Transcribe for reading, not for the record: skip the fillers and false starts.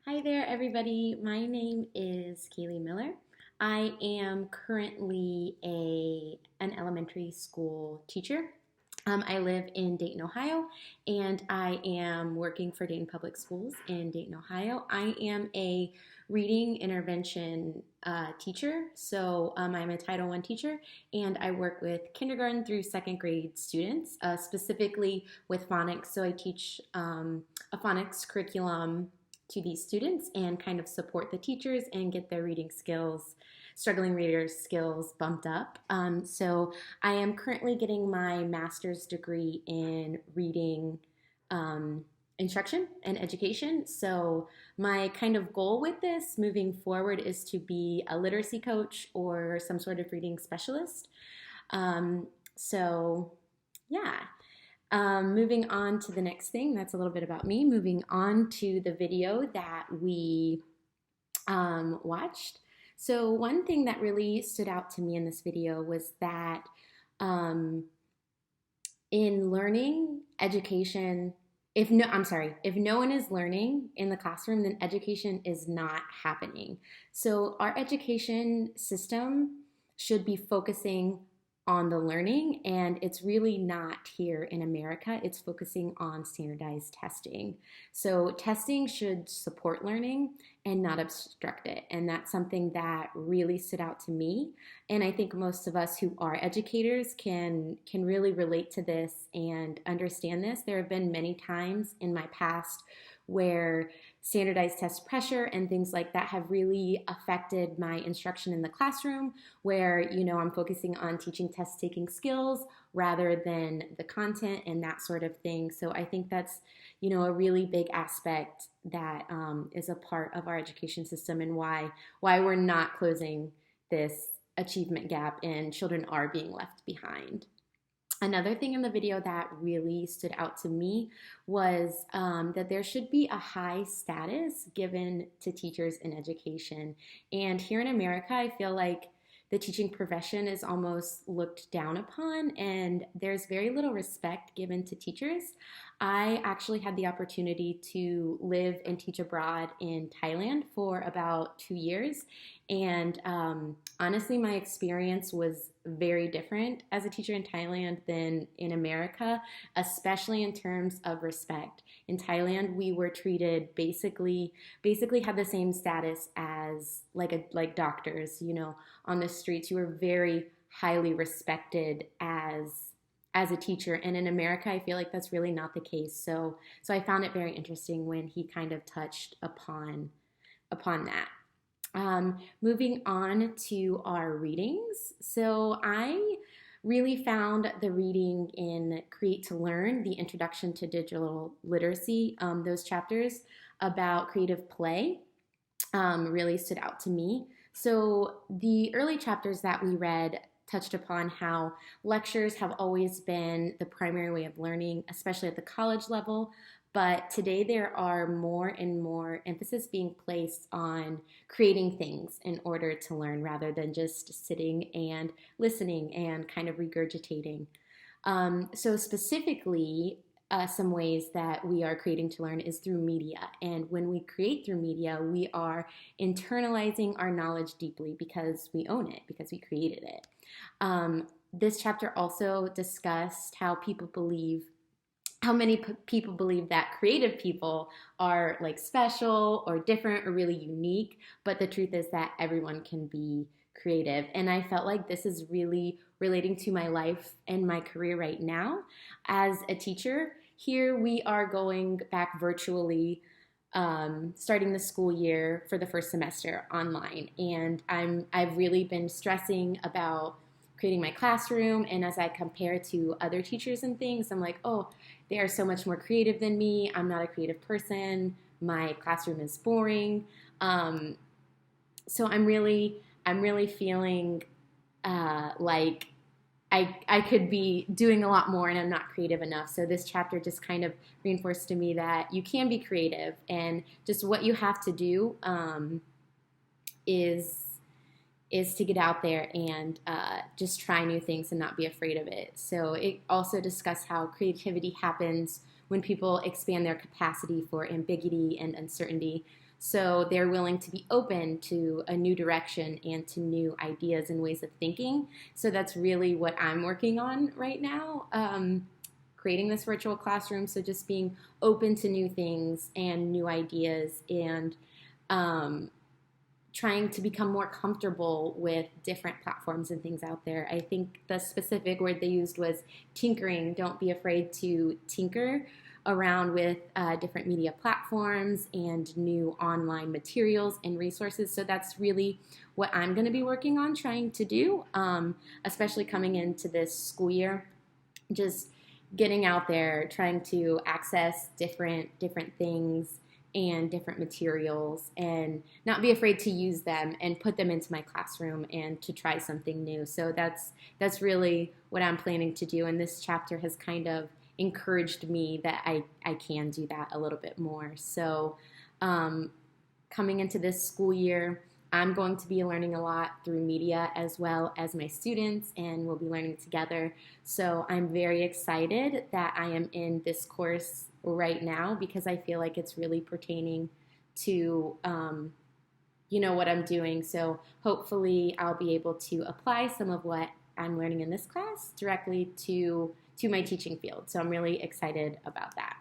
Hi there, everybody. My name is Kaylee Miller. I am currently an elementary school teacher. I live in Dayton, Ohio, and I am working for Dayton Public Schools in Dayton, Ohio. I am a reading intervention teacher, so I'm a Title I teacher, and I work with kindergarten through second grade students, specifically with phonics. So I teach a phonics curriculum to these students and kind of support the teachers and get their reading skills, struggling readers skills bumped up. So I am currently getting my master's degree in reading instruction and education. So my kind of goal with this moving forward is to be a literacy coach or some sort of reading specialist. Um, so yeah, moving on to the next thing, that's a little bit about me. Moving on to the video that we watched. So, one thing that really stood out to me in this video was that um, in learning, education, if no one is learning in the classroom, then education is not happening. So, our education system should be focusing on the learning, and it's really not here in America. It's focusing on standardized testing. So, testing should support learning and not obstruct it. And that's something that really stood out to me. And I think most of us who are educators can really relate to this and understand this. There have been many times in my past where standardized test pressure and things like that have really affected my instruction in the classroom, where I'm focusing on teaching test taking skills rather than the content and that sort of thing. So I think that's a really big aspect that is a part of our education system, and why we're not closing this achievement gap and children are being left behind. Another thing in the video that really stood out to me was that there should be a high status given to teachers in education. And here in America, I feel like the teaching profession is almost looked down upon, and there's very little respect given to teachers. I actually had the opportunity to live and teach abroad in Thailand for about 2 years. And honestly, my experience was very different as a teacher in Thailand than in America, especially in terms of respect. In Thailand, we were treated basically had the same status as like doctors, on the streets. You were very highly respected as a teacher, and in America I feel like that's really not the case. So I found it very interesting when he kind of touched upon that. Moving on to our readings. So I really found the reading in Create to Learn, the Introduction to Digital Literacy, those chapters about creative play really stood out to me. So the early chapters that we read touched upon how lectures have always been the primary way of learning, especially at the college level. But today there are more and more emphasis being placed on creating things in order to learn rather than just sitting and listening and kind of regurgitating. So specifically, some ways that we are creating to learn is through media. And when we create through media, we are internalizing our knowledge deeply because we own it, because we created it. This chapter also discussed how many people believe that creative people are like special or different or really unique, but the truth is that everyone can be creative. And I felt like this is really relating to my life and my career right now as a teacher. Here we are going back virtually, starting the school year for the first semester online, and I've really been stressing about creating my classroom. And as I compare to other teachers and things, I'm like, oh, they are so much more creative than me. I'm not a creative person. My classroom is boring. So I'm really feeling like I could be doing a lot more and I'm not creative enough. So this chapter just kind of reinforced to me that you can be creative, and just what you have to do is to get out there and just try new things and not be afraid of it. So it also discussed how creativity happens when people expand their capacity for ambiguity and uncertainty. So they're willing to be open to a new direction and to new ideas and ways of thinking. So that's really what I'm working on right now, creating this virtual classroom. So just being open to new things and new ideas, and trying to become more comfortable with different platforms and things out there. I think the specific word they used was tinkering. Don't be afraid to tinker around with different media platforms and new online materials and resources. So that's really what I'm going to be working on trying to do, especially coming into this school year. Just getting out there, trying to access different things and different materials, and not be afraid to use them and put them into my classroom and to try something new. So that's really what I'm planning to do, and this chapter has kind of encouraged me that I can do that a little bit more. So coming into this school year, I'm going to be learning a lot through media as well as my students, and we'll be learning together. So I'm very excited that I am in this course right now, because I feel like it's really pertaining to what I'm doing. So hopefully I'll be able to apply some of what I'm learning in this class directly to my teaching field. So I'm really excited about that.